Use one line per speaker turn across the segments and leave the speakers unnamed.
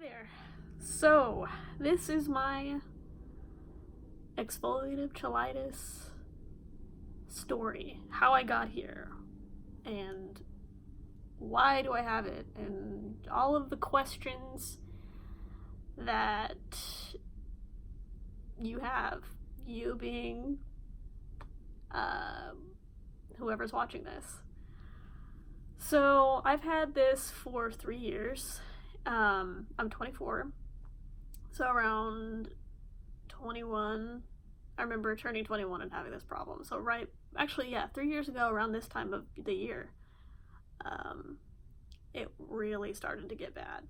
there. So, this is my exfoliative cheilitis story. How I got here. And why do I have it? And all of the questions that you have. You being whoever's watching this. So, I've had this for 3 years. I'm 24. So around 21, I remember turning 21 and having this problem. So 3 years ago, around this time of the year, it really started to get bad.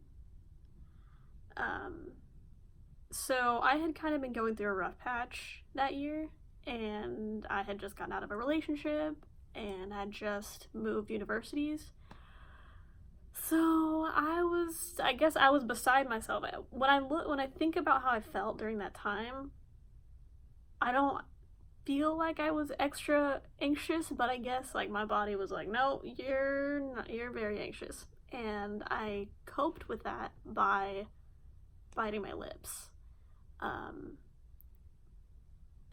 So I had kind of been going through a rough patch that year, and I had just gotten out of a relationship and had just moved universities. So I guess I was beside myself. When I think about how I felt during that time, I don't feel like I was extra anxious, but I guess like my body was like, no, you're very anxious. And I coped with that by biting my lips.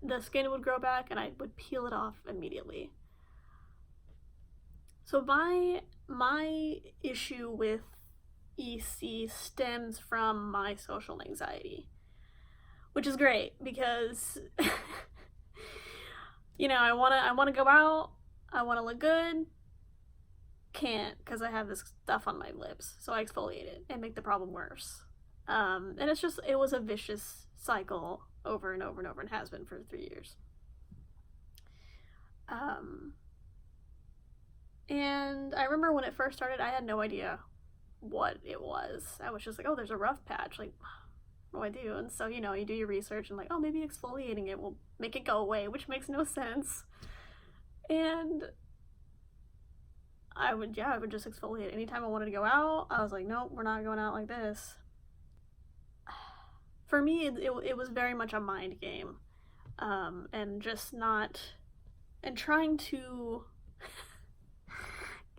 The skin would grow back and I would peel it off immediately. So my issue with EC stems from my social anxiety, which is great because I want to go out, I want to look good, can't because I have this stuff on my lips, so I exfoliate it and make the problem worse. And it was a vicious cycle over and over and over, and has been for 3 years. And I remember when it first started, I had no idea what it was. I was just like, oh, there's a rough patch. Like, what do I do? And so, you do your research and like, oh, maybe exfoliating it will make it go away, which makes no sense. And I would just exfoliate. Anytime I wanted to go out, I was like, nope, we're not going out like this. For me, it was very much a mind game. And trying to...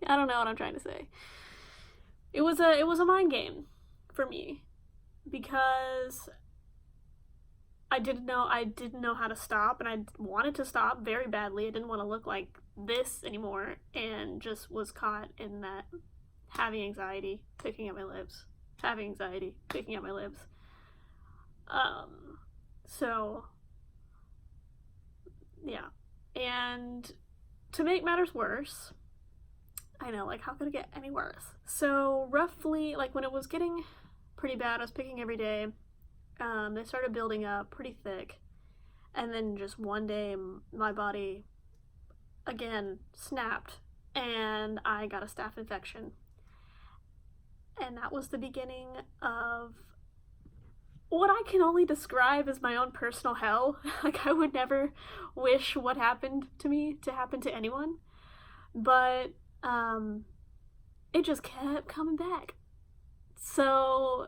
I don't know what I'm trying to say. It was a mind game for me because I didn't know how to stop, and I wanted to stop very badly. I didn't want to look like this anymore, and just was caught in that having anxiety, picking at my lips, having anxiety, picking at my lips. So yeah, and to make matters worse, I know, like, how could it get any worse? So, roughly, like, when it was getting pretty bad, I was picking every day. They started building up pretty thick. And then just one day, my body, again, snapped. And I got a staph infection. And that was the beginning of what I can only describe as my own personal hell. Like, I would never wish what happened to me to happen to anyone. But it just kept coming back. So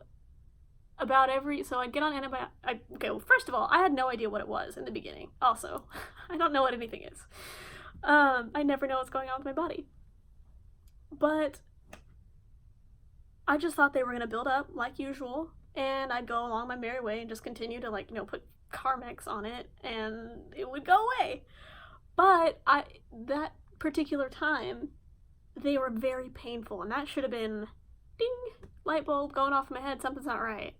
I'd get on antibiotics. Okay, well, first of all, I had no idea what it was in the beginning. Also, I don't know what anything is. I never know what's going on with my body. But I just thought they were going to build up like usual, and I'd go along my merry way and just continue to put Carmex on it, and it would go away. But that particular time, they were very painful, and that should have been, ding, light bulb going off in my head, something's not right.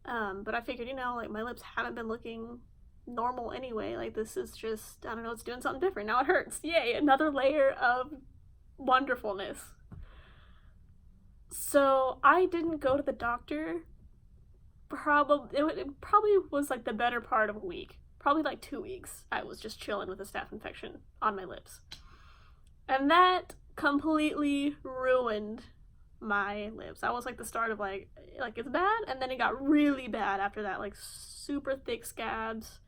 But I figured, my lips haven't been looking normal anyway, like, this is just, I don't know, it's doing something different, now it hurts, yay, another layer of wonderfulness. So, I didn't go to the doctor, it probably was, like, the better part of a week, probably, like, 2 weeks, I was just chilling with a staph infection on my lips. And that completely ruined my lips. That was like the start of like it's bad, and then it got really bad after that, like super thick scabs.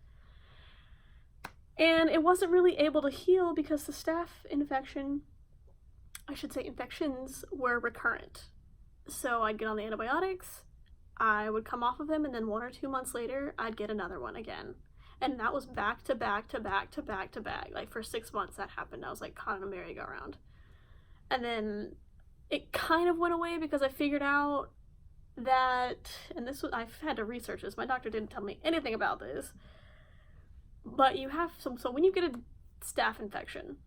And it wasn't really able to heal because the staph infections were recurrent. So I'd get on the antibiotics, I would come off of them, and then 1 or 2 months later, I'd get another one again. And that was back to back to back to back to back. Like, for 6 months that happened. I was like caught in a merry-go-round. And then it kind of went away because I figured out that, and this was, I've had to research this, my doctor didn't tell me anything about this, but you have some, so when you get a staph infection,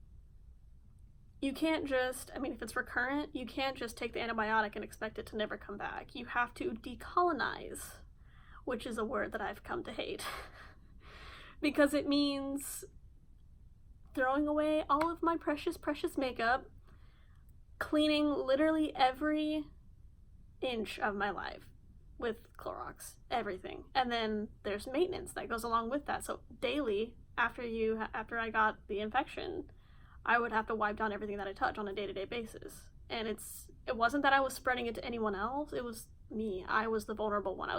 you can't just, I mean, if it's recurrent, you can't just take the antibiotic and expect it to never come back. You have to decolonize, which is a word that I've come to hate. Because it means throwing away all of my precious, precious makeup, cleaning literally every inch of my life with Clorox, everything. And then there's maintenance that goes along with that. So daily, after I got the infection, I would have to wipe down everything that I touch on a day-to-day basis. And it wasn't that I was spreading it to anyone else, it was me. I was the vulnerable one.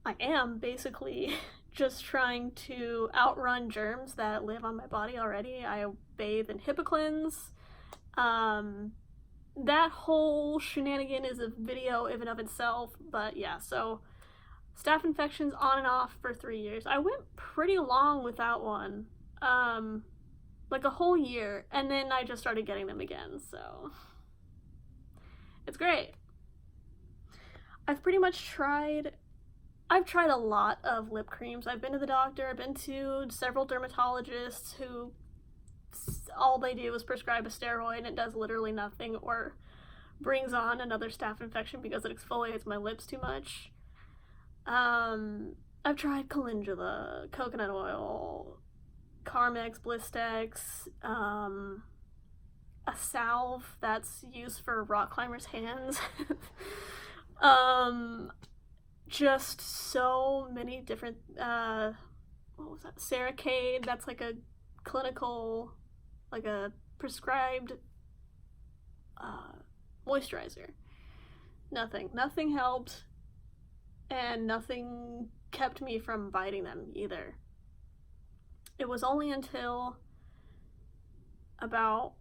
I am basically just trying to outrun germs that live on my body already. I bathe in HIPAA. That whole shenanigan is a video in and of itself, but yeah, so staph infections on and off for 3 years. I went pretty long without one, like a whole year, and then I just started getting them again, so it's great. I've tried a lot of lip creams. I've been to the doctor, I've been to several dermatologists who all they do is prescribe a steroid and it does literally nothing, or brings on another staph infection because it exfoliates my lips too much. I've tried calendula, coconut oil, Carmex, Blistex, a salve that's used for rock climbers' hands. Just so many different, what was that? Ceracade, that's like a clinical, like a prescribed moisturizer. Nothing helped, and nothing kept me from biting them either. It was only until about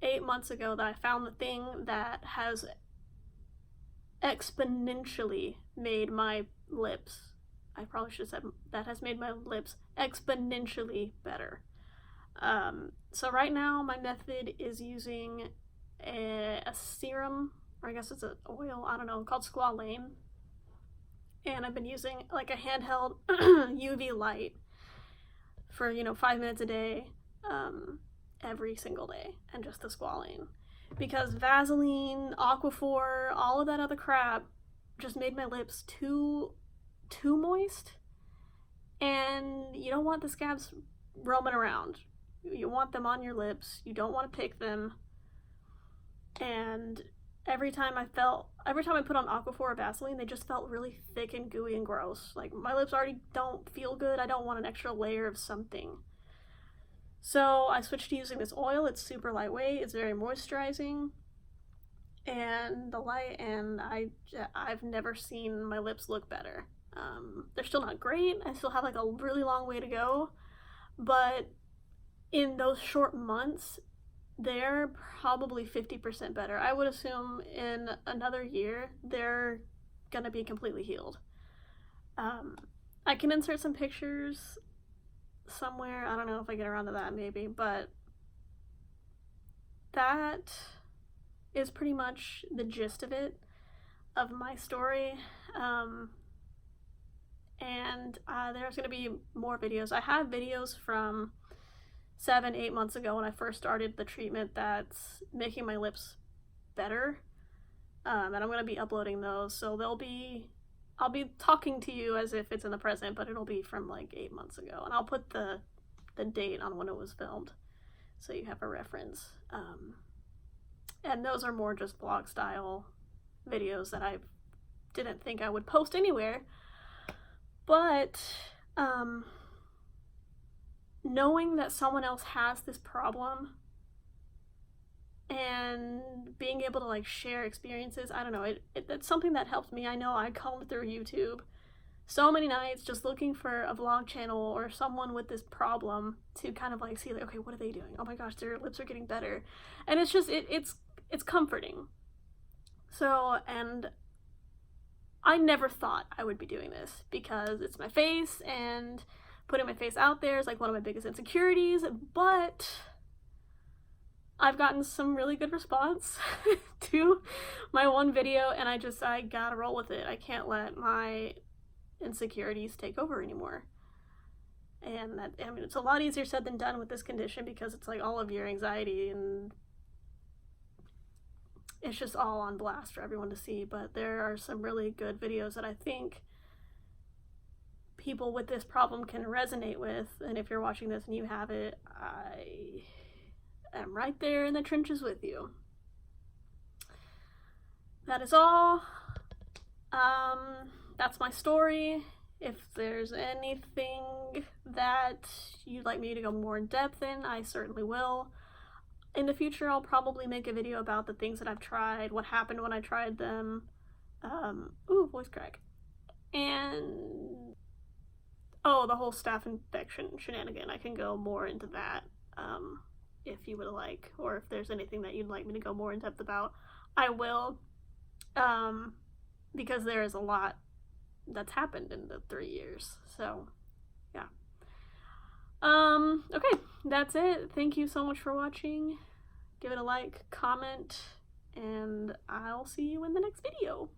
8 months ago that I found the thing that has exponentially made my lips, I probably should have said, that has made my lips exponentially better. So right now my method is using a serum, or I guess it's an oil, I don't know, called squalane. And I've been using like a handheld UV light for, 5 minutes a day, every single day, and just the squalane. Because Vaseline, Aquaphor, all of that other crap just made my lips too moist, and you don't want the scabs roaming around. You want them on your lips. You don't want to pick them. And every time I put on Aquaphor or Vaseline, they just felt really thick and gooey and gross. Like, my lips already don't feel good. I don't want an extra layer of something. So I switched to using this oil. It's super lightweight. It's very moisturizing. And I've never seen my lips look better. They're still not great. I still have like a really long way to go. But in those short months, they're probably 50% better. I would assume in another year, they're gonna be completely healed. I can insert some pictures somewhere. I don't know if I get around to that, maybe, but that is pretty much the gist of it, of my story. And there's going to be more videos. I have videos from 7-8 months ago when I first started the treatment that's making my lips better, and I'm going to be uploading those, so I'll be talking to you as if it's in the present, but it'll be from like 8 months ago, and I'll put the date on when it was filmed so you have a reference. And those are more just vlog style videos that I didn't think I would post anywhere. But knowing that someone else has this problem and being able to like share experiences, I don't know, it's something that helped me. I know I combed through YouTube so many nights just looking for a vlog channel or someone with this problem to kind of like see, like, okay, what are they doing? Oh my gosh, their lips are getting better. And it's just, it's comforting. So, and I never thought I would be doing this because it's my face, and putting my face out there is like one of my biggest insecurities, but I've gotten some really good response to my one video, and I gotta roll with it. I can't let my insecurities take over anymore. And that, I mean, it's a lot easier said than done with this condition because it's like all of your anxiety and it's just all on blast for everyone to see. But there are some really good videos that I think people with this problem can resonate with. And if you're watching this and you have it, I am right there in the trenches with you. That is all. That's my story. If there's anything that you'd like me to go more in depth in, I certainly will. In the future, I'll probably make a video about the things that I've tried, what happened when I tried them. Ooh, voice crack. And, oh, the whole staph infection shenanigan. I can go more into that if you would like, or if there's anything that you'd like me to go more in depth about, I will. Because there is a lot that's happened in the 3 years. So, yeah. Okay, that's it. Thank you so much for watching. Give it a like, comment, and I'll see you in the next video.